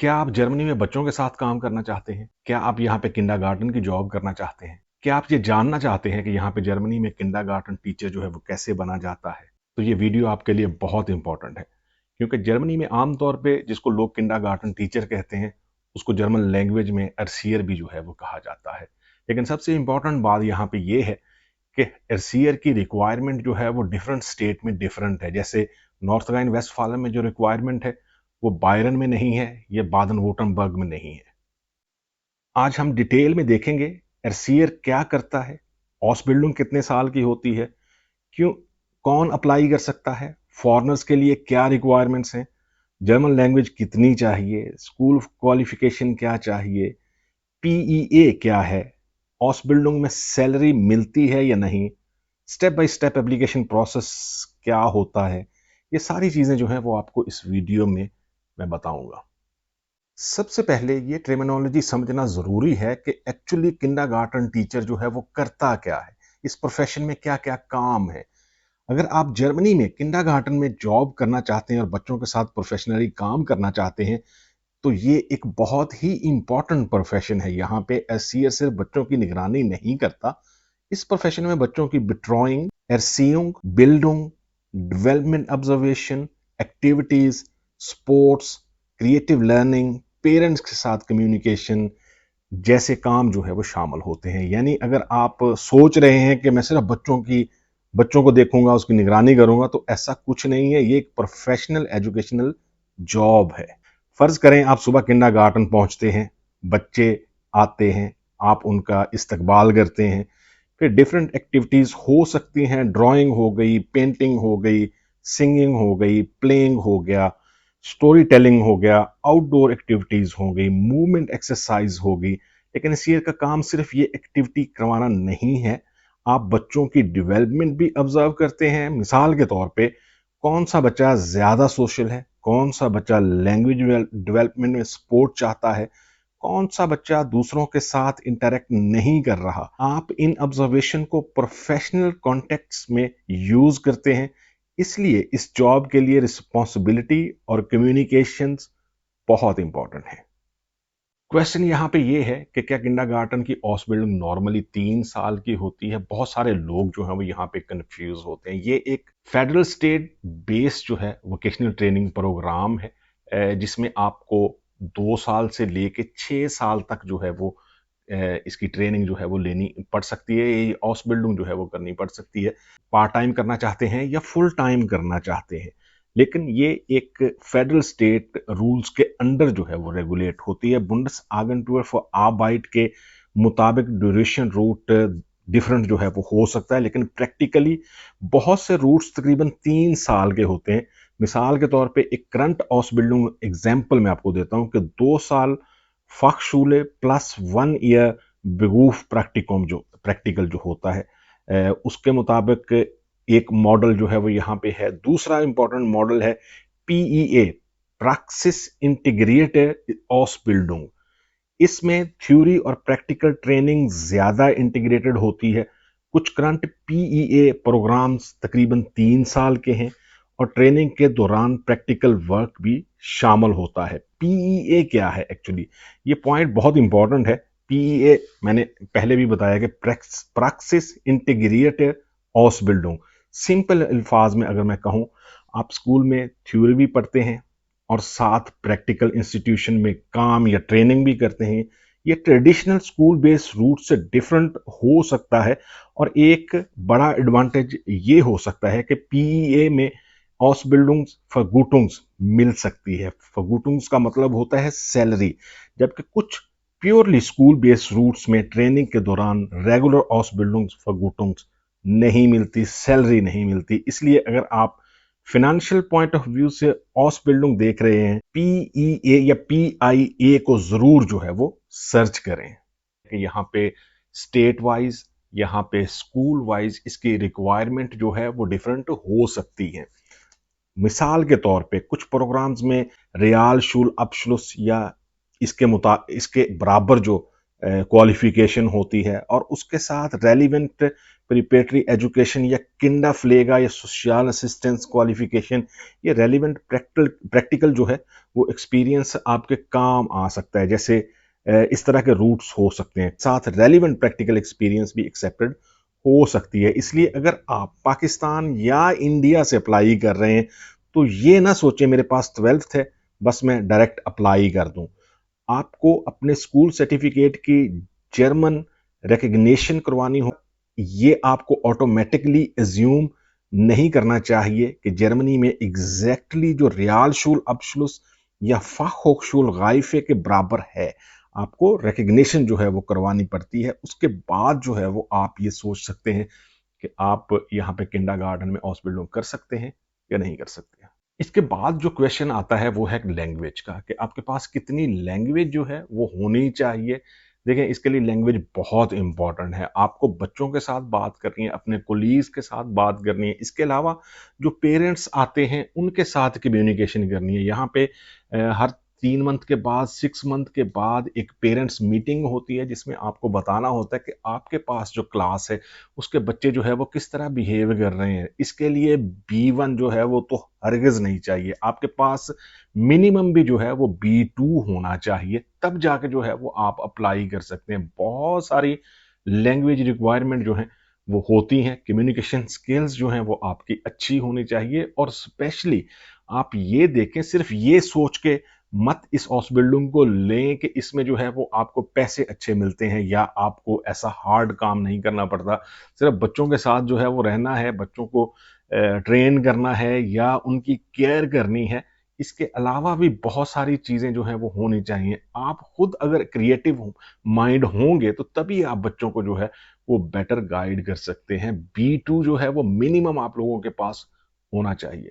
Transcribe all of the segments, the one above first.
क्या आप जर्मनी में बच्चों के साथ काम करना चाहते हैं? क्या आप यहाँ पे किंडरगार्टन की जॉब करना चाहते हैं? क्या आप ये जानना चाहते हैं कि यहाँ पे जर्मनी में किंडरगार्टन टीचर जो है वो कैसे बना जाता है? तो ये वीडियो आपके लिए बहुत इंपॉर्टेंट है, क्योंकि जर्मनी में आमतौर पे जिसको लोग किंडरगार्टन टीचर कहते हैं, उसको जर्मन लैंग्वेज में एर्सियर भी जो है वो कहा जाता है। लेकिन सबसे इंपॉर्टेंट बात यहाँ पे ये है कि एर्सियर की रिक्वायरमेंट जो है वो डिफरेंट स्टेट में डिफरेंट है। जैसे नॉर्थ राइन वेस्टफालन में जो रिक्वायरमेंट है वो बायरन में नहीं है, ये बादन वोटनबर्ग में नहीं है। आज हम डिटेल में देखेंगे एर्सियर क्या करता है, ऑसबिल्डिंग कितने साल की होती है, क्यों, कौन अप्लाई कर सकता है, फॉरेनर्स के लिए क्या रिक्वायरमेंट्स हैं, जर्मन लैंग्वेज कितनी चाहिए, स्कूल क्वालिफिकेशन क्या चाहिए, पीईए क्या है, ऑसबिल्डिंग में सैलरी मिलती है या नहीं, step by step application process क्या होता है। ये सारी चीज़ें जो हैं वो आपको इस वीडियो में मैं बताऊंगा। सबसे पहले ये टर्मिनोलॉजी समझना ज़रूरी है कि एक्चुअली किंडरगार्टन टीचर जो है वो करता क्या है, इस प्रोफेशन में क्या क्या काम है। अगर आप जर्मनी में किंडरगार्टन में जॉब करना चाहते हैं और बच्चों के साथ प्रोफेशनली काम करना चाहते हैं, तो ये एक बहुत ही इंपॉर्टेंट प्रोफेशन है। यहाँ पे एससीए सिर्फ बच्चों की निगरानी नहीं करता, इस प्रोफेशन में बच्चों की बिट्रॉइंग, एर्सियोंग, बिल्डुंग, development observation, activities, sports, creative learning, parents के साथ कम्युनिकेशन जैसे काम जो है वो शामिल होते हैं। यानी अगर आप सोच रहे हैं कि मैं सिर्फ बच्चों को देखूंगा, उसकी निगरानी करूंगा, तो ऐसा कुछ नहीं है। ये एक प्रोफेशनल एजुकेशनल जॉब है। फर्ज करें आप सुबह किंडरगार्टन पहुंचते हैं, बच्चे आते हैं, आप उनका इस्तकबाल करते हैं, फिर डिफरेंट एक्टिविटीज हो सकती हैं, ड्राइंग हो गई, पेंटिंग हो गई, सिंगिंग हो गई, प्लेइंग हो गया, स्टोरी टेलिंग हो गया, आउटडोर एक्टिविटीज हो गई, मूवमेंट एक्सरसाइज हो गई। लेकिन इस ईयर का काम सिर्फ ये एक्टिविटी करवाना नहीं है, आप बच्चों की डेवलपमेंट भी ऑब्जर्व करते हैं। मिसाल के तौर पे कौन सा बच्चा ज्यादा सोशल है, कौन सा बच्चा लैंग्वेज डेवलपमेंट में सपोर्ट चाहता है, कौन सा बच्चा दूसरों के साथ इंटरेक्ट नहीं कर रहा। आप इन ऑब्जर्वेशन को प्रोफेशनल कॉन्टेक्स्ट में यूज करते हैं। इसलिए इस जॉब के लिए रिस्पॉन्सिबिलिटी और कम्युनिकेशंस बहुत इंपॉर्टेंट है। क्वेश्चन यहाँ पे ये है कि क्या किंडरगार्टन की ऑसबिल्डिंग नॉर्मली 3 साल की होती है? बहुत सारे लोग जो हैं वो यहाँ पे कंफ्यूज होते हैं। ये एक फेडरल स्टेट बेस्ड जो है वोकेशनल ट्रेनिंग प्रोग्राम है, जिसमें आपको 2 साल से लेके 6 साल तक जो है वो इसकी ट्रेनिंग जो है वो लेनी पड़ सकती है। ये ऑसबिल्डिंग जो है वो करनी पड़ सकती है। पार्ट टाइम करना चाहते हैं या फुल टाइम करना चाहते हैं, लेकिन ये एक फेडरल स्टेट रूल्स के अंडर जो है वो रेगुलेट होती है। बुंडेसआगेंटूर फॉर आर्बाइट के मुताबिक ड्यूरेशन रूट डिफरेंट जो है वो हो सकता है, लेकिन प्रैक्टिकली बहुत से रूट्स तकरीबन 3 साल के होते हैं। मिसाल के तौर पे एक करंट ऑसबिल्डिंग एग्जाम्पल मैं आपको देता हूँ कि 2 साल फखशूले प्लस 1 ईयर बिगूफ प्रैक्टिकल जो होता है, उसके मुताबिक एक मॉडल जो है वो यहाँ पे है। दूसरा इंपॉर्टेंट मॉडल है पीईए, प्रैक्टिस इंटीग्रेटेड ऑसबिल्डिंग। इसमें थ्योरी और प्रैक्टिकल ट्रेनिंग ज्यादा इंटीग्रेटेड होती है। कुछ करंट पीईए प्रोग्राम्स तकरीबन 3 साल के हैं और ट्रेनिंग के दौरान प्रैक्टिकल वर्क भी शामिल होता है। पीईए क्या है एक्चुअली, ये पॉइंट बहुत इंपॉर्टेंट है। पीईए मैंने पहले भी बताया कि प्रैक्टिस इंटीग्रेटेड ऑसबिल्डिंग। सिंपल अल्फाज में अगर मैं कहूं, आप स्कूल में थ्योरी भी पढ़ते हैं और साथ प्रैक्टिकल इंस्टीट्यूशन में काम या ट्रेनिंग भी करते हैं। ये ट्रेडिशनल स्कूल बेस्ड रूट से डिफरेंट हो सकता है। और एक बड़ा एडवांटेज ये हो सकता है कि पीईए में ऑसबिल्डिंग्स फगुटुंग्स मिल सकती है। फगुटुंग्स का मतलब होता है सैलरी, जबकि कुछ प्योरली स्कूल बेस्ड रूट्स में ट्रेनिंग के दौरान रेगुलर ऑसबिल्डिंग्स फगुटुंग्स नहीं मिलती, सैलरी नहीं मिलती। इसलिए अगर आप फाइनेंशियल पॉइंट ऑफ व्यू से ऑसबिल्डिंग देख रहे हैं, पीईए या पीआईए को जरूर जो है वो सर्च करें कि यहाँ पे स्टेट वाइज, यहाँ पे स्कूल वाइज इसकी रिक्वायरमेंट जो है वो डिफरेंट हो सकती है। मिसाल के तौर पे कुछ प्रोग्राम्स में रियाल शूल अपशलुस या इसके बराबर जो क्वालिफिकेशन होती है और उसके साथ रेलिवेंट प्रिपरेटरी एजुकेशन या किंडा फ्लेगा या सोशल असिस्टेंस क्वालिफिकेशन, ये रेलिवेंट प्रैक्टिकल जो है वो एक्सपीरियंस आपके काम आ सकता है। जैसे इस तरह के रूट्स हो सकते हैं, साथ रेलिवेंट प्रैक्टिकल एक्सपीरियंस भी एक्सेप्टेड हो सकती है। इसलिए अगर आप पाकिस्तान या इंडिया से अप्लाई कर रहे हैं तो ये ना सोचें मेरे पास 12th है बस मैं डायरेक्ट अप्लाई कर दूं। आपको अपने स्कूल सर्टिफिकेट की जर्मन रिकग्निशन करवानी हो। ये आपको ऑटोमेटिकली एज्यूम नहीं करना चाहिए कि जर्मनी में एग्जैक्टली जो रियालशूल अब्सलुस या फाखोकशूल गाइफे के बराबर है। आपको रिकग्निशन जो है वो करवानी पड़ती है। उसके बाद जो है वो आप ये सोच सकते हैं कि आप यहाँ पे किंडरगार्टन में ऑसबिल्डिंग कर सकते हैं या नहीं कर सकते हैं। इसके बाद जो क्वेश्चन आता है वो है लैंग्वेज का, कि आपके पास कितनी लैंग्वेज जो है वो होनी चाहिए। देखें, इसके लिए लैंग्वेज बहुत इंपॉर्टेंट है। आपको बच्चों के साथ बात करनी है, अपने कोलीग्स के साथ बात करनी है। इसके अलावा जो पेरेंट्स आते हैं उनके साथ कम्युनिकेशन करनी है। यहाँ पे हर 3 मंथ के बाद, 6 मंथ के बाद एक पेरेंट्स मीटिंग होती है जिसमें आपको बताना होता है कि आपके पास जो क्लास है उसके बच्चे जो है वो किस तरह बिहेव कर रहे हैं। इसके लिए B1 जो है वो तो हरगिज नहीं चाहिए। आपके पास मिनिमम भी जो है वो B2 होना चाहिए, तब जाके जो है वो आप अप्लाई कर सकते हैं। बहुत सारी लैंग्वेज रिक्वायरमेंट जो है वो होती हैं। कम्युनिकेशन स्किल्स जो हैं वो आपकी अच्छी होनी चाहिए, और स्पेशली आप ये देखें, सिर्फ ये सोच के मत इस हॉस्पिटल को लें कि इसमें जो है वो आपको पैसे अच्छे मिलते हैं या आपको ऐसा हार्ड काम नहीं करना पड़ता। सिर्फ बच्चों के साथ जो है वो रहना है, बच्चों को ट्रेन करना है या उनकी केयर करनी है। इसके अलावा भी बहुत सारी चीज़ें जो हैं वो होनी चाहिए। आप खुद अगर क्रिएटिव माइंड होंगे तो तभी आप बच्चों को जो है वो बेटर गाइड कर सकते हैं। B2 जो है वो मिनिमम आप लोगों के पास होना चाहिए।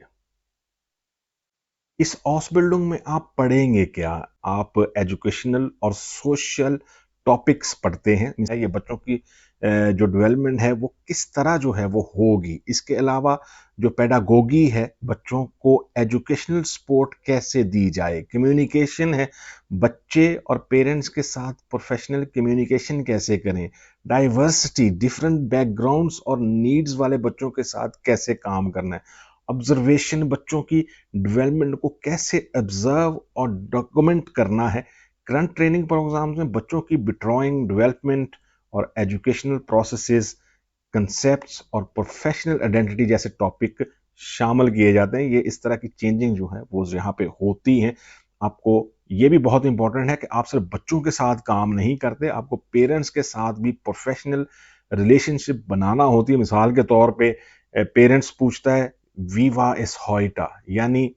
इस हॉस्पिटल में आप पढ़ेंगे क्या? आप एजुकेशनल और सोशल टॉपिक्स पढ़ते हैं। ये बच्चों की जो डेवलपमेंट है वो किस तरह जो है वो होगी। इसके अलावा जो पेडागोगी है, बच्चों को एजुकेशनल सपोर्ट कैसे दी जाए। कम्युनिकेशन है, बच्चे और पेरेंट्स के साथ प्रोफेशनल कम्युनिकेशन कैसे करें। डाइवर्सिटी, डिफरेंट बैकग्राउंड्स और नीड्स वाले बच्चों के साथ कैसे काम करना है। ऑब्जर्वेशन, बच्चों की डेवलपमेंट को कैसे ऑब्जर्व और डॉक्यूमेंट करना है। करंट ट्रेनिंग प्रोग्राम्स में बच्चों की ड्राइंग डेवलपमेंट और एजुकेशनल प्रोसेसेस, कंसेप्ट्स और प्रोफेशनल आइडेंटिटी जैसे टॉपिक शामिल किए जाते हैं। ये इस तरह की चेंजिंग जो है वो यहाँ पे होती हैं। आपको ये भी बहुत इंपॉर्टेंट है कि आप सिर्फ बच्चों के साथ काम नहीं करते, आपको पेरेंट्स के साथ भी प्रोफेशनल रिलेशनशिप बनाना होती है। मिसाल के तौर पे पेरेंट्स पूछता है वीवा इस हॉइटा, यानी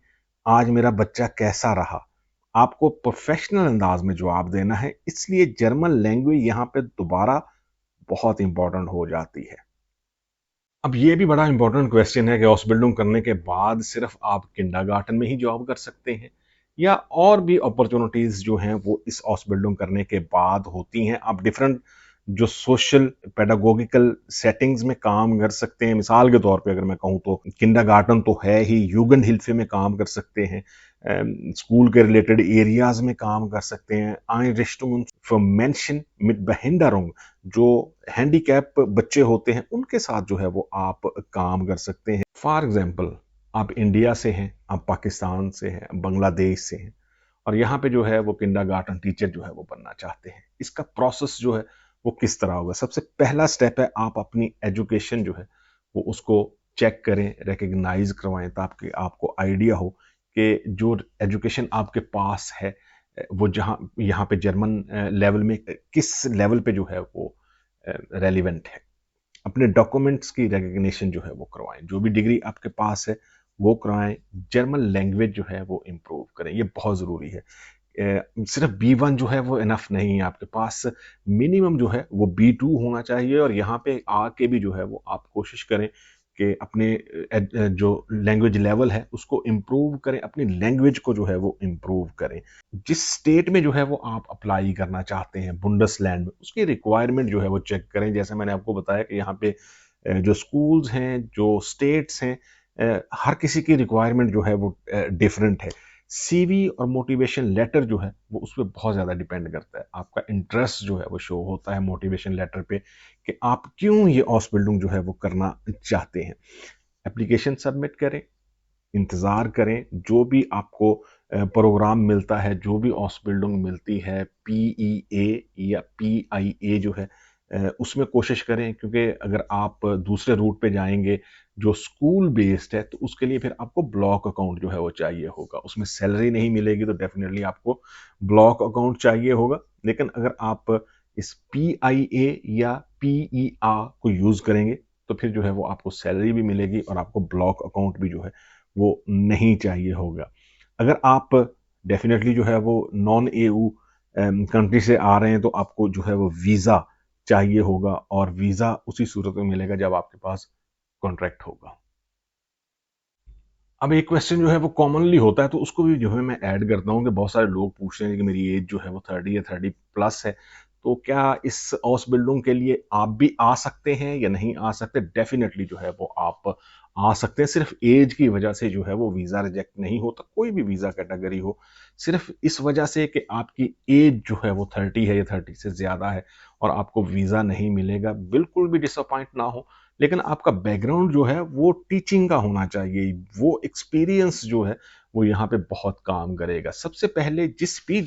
आज मेरा बच्चा कैसा रहा। आपको प्रोफेशनल अंदाज में जवाब देना है, इसलिए जर्मन लैंग्वेज यहाँ पे दोबारा बहुत इंपॉर्टेंट हो जाती है। अब ये भी बड़ा इंपॉर्टेंट क्वेश्चन है कि हॉस्पिटलिंग करने के बाद सिर्फ आप किंडरगार्टन में ही जॉब कर सकते हैं या और भी अपॉर्चुनिटीज जो हैं वो इस हॉस्पिटलिंग करने के बाद होती हैं। आप डिफरेंट जो सोशल पेडागोगिकल सेटिंग्स में काम कर सकते हैं। मिसाल के तौर पे अगर मैं कहूँ तो किंडरगार्टन तो है ही, यूगेनहिल्फे में काम कर सकते हैं, स्कूल के रिलेटेड एरियाज में काम कर सकते हैं। Einrichtungen für Menschen mit Behinderung, जो हैंडीकैप बच्चे होते हैं उनके साथ जो है वो आप काम कर सकते हैं। फॉर एग्जाम्पल, आप इंडिया से हैं, आप पाकिस्तान से हैं, बांग्लादेश से हैं, और यहाँ पे जो है वो किंडरगार्टन टीचर जो है वो बनना चाहते हैं। इसका प्रोसेस जो है वो किस तरह होगा। सबसे पहला स्टेप है आप अपनी एजुकेशन जो है वो उसको चेक करें, रिकग्नाइज करवाएं, ताकि आपको आइडिया हो कि जो एजुकेशन आपके पास है वो जहाँ यहाँ पे जर्मन लेवल में किस लेवल पे जो है वो रेलिवेंट है। अपने डॉक्यूमेंट्स की रिकग्निशन जो है वो करवाएं, जो भी डिग्री आपके पास है वो करवाएं। जर्मन लैंग्वेज जो है वो इम्प्रूव करें, ये बहुत ज़रूरी है। सिर्फ B1 जो है वो इनफ नहीं है, आपके पास मिनिमम जो है वो B2 होना चाहिए। और यहाँ पे आके भी जो है वो आप कोशिश करें कि अपने जो लैंग्वेज लेवल है उसको इम्प्रूव करें, अपनी लैंग्वेज को जो है वो इम्प्रूव करें। जिस स्टेट में जो है वो आप अप्लाई करना चाहते हैं बुंडसलैंड में, उसकी रिक्वायरमेंट जो है वो चेक करें। जैसे मैंने आपको बताया कि यहाँ पे जो स्कूल्स हैं, जो स्टेट्स हैं, हर किसी की रिक्वायरमेंट जो है वो डिफरेंट है। सीवी और मोटिवेशन लेटर जो है वो उस पर बहुत ज़्यादा डिपेंड करता है। आपका इंटरेस्ट जो है वो शो होता है मोटिवेशन लेटर पे कि आप क्यों ये ऑस बिल्डिंग जो है वो करना चाहते हैं। एप्लीकेशन सबमिट करें, इंतज़ार करें, जो भी आपको प्रोग्राम मिलता है, जो भी ऑस बिल्डिंग मिलती है, पीईए या पीआईए जो है, उसमें कोशिश करें, क्योंकि अगर आप दूसरे रूट पे जाएंगे जो स्कूल बेस्ड है तो उसके लिए फिर आपको ब्लॉक अकाउंट जो है वो चाहिए होगा। उसमें सैलरी नहीं मिलेगी तो डेफिनेटली आपको ब्लॉक अकाउंट चाहिए होगा। लेकिन अगर आप इस पीआईए या पीईआर को यूज़ करेंगे तो फिर जो है वो आपको सैलरी भी मिलेगी और आपको ब्लॉक अकाउंट भी जो है वो नहीं चाहिए होगा। अगर आप डेफिनेटली जो है वो नॉन एयू कंट्री से आ रहे हैं तो आपको जो है वो वीज़ा चाहिए होगा, और वीज़ा उसी सूरत में मिलेगा जब आपके पास कॉन्ट्रैक्ट होगा। अब एक क्वेश्चन जो है वो कॉमनली होता है तो उसको भी जो है मैं ऐड करता हूँ कि बहुत सारे लोग पूछ रहे हैं कि मेरी एज जो है वो 30 या 30 प्लस है, तो क्या इस हाउस बिल्डिंग के लिए आप भी आ सकते हैं या नहीं आ सकते। डेफिनेटली जो है वो आप आ सकते हैं। सिर्फ एज की वजह से जो है वो वीज़ा रिजेक्ट नहीं होता, कोई भी वीज़ा कैटेगरी हो। सिर्फ इस वजह से कि आपकी एज जो है वो 30 है या 30 से ज़्यादा है और आपको वीज़ा नहीं मिलेगा, बिल्कुल भी डिसअपॉइंट ना हो। लेकिन आपका बैकग्राउंड जो है वो टीचिंग का होना चाहिए। वो एक्सपीरियंस जो है वो यहाँ पे बहुत काम करेगा। सबसे पहले जिस भी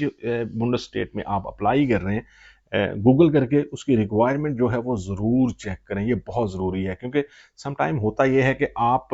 मुंडा स्टेट में आप अप्लाई कर रहे हैं, गूगल करके उसकी रिक्वायरमेंट जो है वो ज़रूर चेक करें। ये बहुत ज़रूरी है, क्योंकि सम टाइम होता ये है कि आप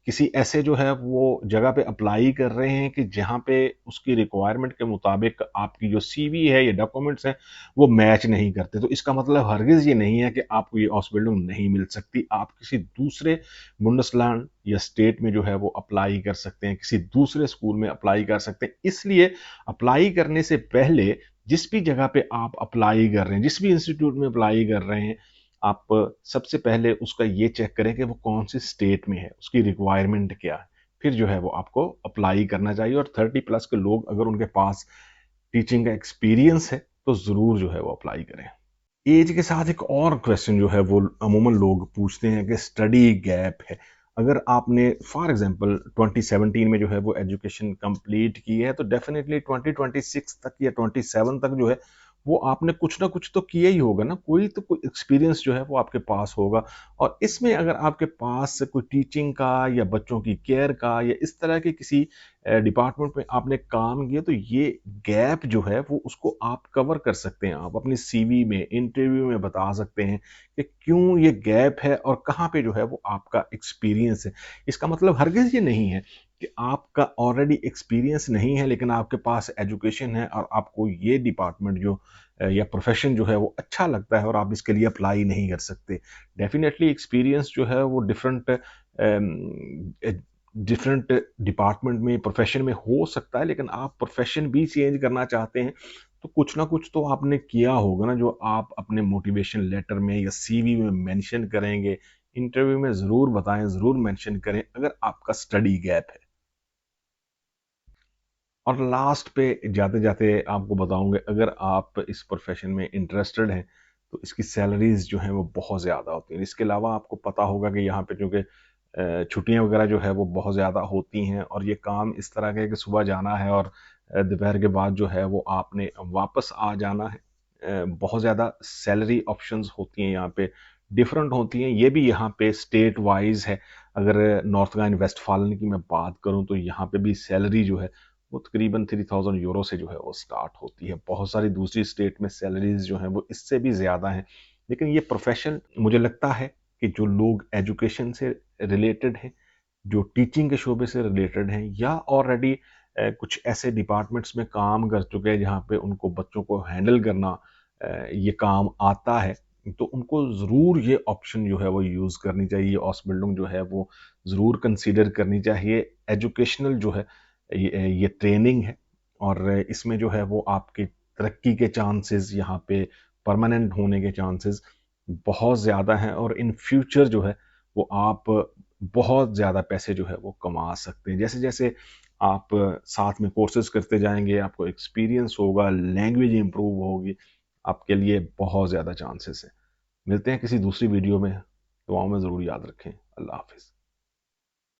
किसी ऐसे जो है वो जगह पे अप्लाई कर रहे हैं कि जहाँ पे उसकी रिक्वायरमेंट के मुताबिक आपकी जो सीवी है या डॉक्यूमेंट्स हैं वो मैच नहीं करते। तो इसका मतलब हरगिज़ ये नहीं है कि आपको ये हॉस्पिटल नहीं मिल सकती। आप किसी दूसरे बुंडसलैंड या स्टेट में जो है वो अप्लाई कर सकते हैं, किसी दूसरे स्कूल में अप्लाई कर सकते हैं। इसलिए अप्लाई करने से पहले जिस भी जगह पे आप अप्लाई कर रहे हैं, जिस भी इंस्टीट्यूट में अप्लाई कर रहे हैं, आप सबसे पहले उसका ये चेक करें कि वो कौन सी स्टेट में है, उसकी रिक्वायरमेंट क्या है। फिर जो है वो आपको अप्लाई करना चाहिए। और 30 प्लस के लोग अगर उनके पास टीचिंग का एक्सपीरियंस है तो ज़रूर जो है वो अप्लाई करें। एज के साथ एक और क्वेश्चन जो है वो अमूमन लोग पूछते हैं कि स्टडी गैप है। अगर आपने फॉर एग्जांपल 2017 में जो है वो एजुकेशन कंप्लीट की है तो डेफिनेटली 2026 तक या 27 तक जो है वो आपने कुछ ना कुछ तो किया ही होगा ना, कोई एक्सपीरियंस जो है वो आपके पास होगा। और इसमें अगर आपके पास कोई टीचिंग का या बच्चों की केयर का या इस तरह के किसी डिपार्टमेंट में आपने काम किया तो ये गैप जो है वो उसको आप कवर कर सकते हैं। आप अपनी सीवी में, इंटरव्यू में बता सकते हैं कि क्यों ये गैप है और कहाँ पे जो है वो आपका एक्सपीरियंस है। इसका मतलब हरगिज़ ये नहीं है कि आपका ऑलरेडी एक्सपीरियंस नहीं है लेकिन आपके पास एजुकेशन है और आपको ये डिपार्टमेंट जो या प्रोफेशन जो है वो अच्छा लगता है और आप इसके लिए अप्लाई नहीं कर सकते। डेफिनेटली एक्सपीरियंस जो है वो डिफरेंट डिपार्टमेंट में, प्रोफेशन में हो सकता है, लेकिन आप प्रोफेशन भी चेंज करना चाहते हैं तो कुछ ना कुछ तो आपने किया होगा ना जो आप अपने मोटिवेशन लेटर में या सीवी में मेंशन करेंगे। इंटरव्यू में ज़रूर बताएं, ज़रूर मेंशन करें अगर आपका स्टडी गैप है। और लास्ट पे जाते जाते आपको बताऊंगे, अगर आप इस प्रोफेशन में इंटरेस्टेड हैं तो इसकी सैलरीज जो हैं वो बहुत ज़्यादा होती हैं। इसके अलावा आपको पता होगा कि यहाँ पे चूँकि छुट्टियाँ वगैरह जो है वो बहुत ज़्यादा होती हैं और ये काम इस तरह का है कि सुबह जाना है और दोपहर के बाद जो है वो आपने वापस आ जाना है। बहुत ज़्यादा सैलरी ऑप्शंस होती हैं यहाँ पे, डिफरेंट होती हैं। ये भी यहाँ पे स्टेट वाइज है। अगर नॉर्थ गाइन वेस्टफालन की मैं बात करूँ तो यहाँ पे भी सैलरी जो है वो तकरीबन 3000 यूरो से जो है वो स्टार्ट होती है। बहुत सारी दूसरी स्टेट में सैलरीज जो हैं वो इससे भी ज़्यादा हैं। लेकिन ये प्रोफेशन मुझे लगता है कि जो लोग एजुकेशन से रिलेटेड हैं, जो टीचिंग के शोबे से रिलेटेड हैं या ऑलरेडी कुछ ऐसे डिपार्टमेंट्स में काम कर चुके हैं जहाँ पे उनको बच्चों को हैंडल करना ये काम आता है, तो उनको ज़रूर ये ऑप्शन जो है वो यूज़ करनी चाहिए। हॉस्पिटलों जो है वो ज़रूर कंसीडर करनी चाहिए। एजुकेशनल जो है ये ट्रेनिंग है और इसमें जो है वो आपकी तरक्की के चांसेस, यहाँ पे परमानेंट होने के चांसेस बहुत ज़्यादा हैं और इन फ्यूचर जो है वो आप बहुत ज़्यादा पैसे जो है वो कमा सकते हैं। जैसे जैसे आप साथ में कोर्सेज करते जाएंगे, आपको एक्सपीरियंस होगा, लैंग्वेज इंप्रूव होगी, आपके लिए बहुत ज़्यादा चांसेस हैं। मिलते हैं किसी दूसरी वीडियो में। दुआओं में ज़रूर याद रखें। अल्लाह हाफिज़।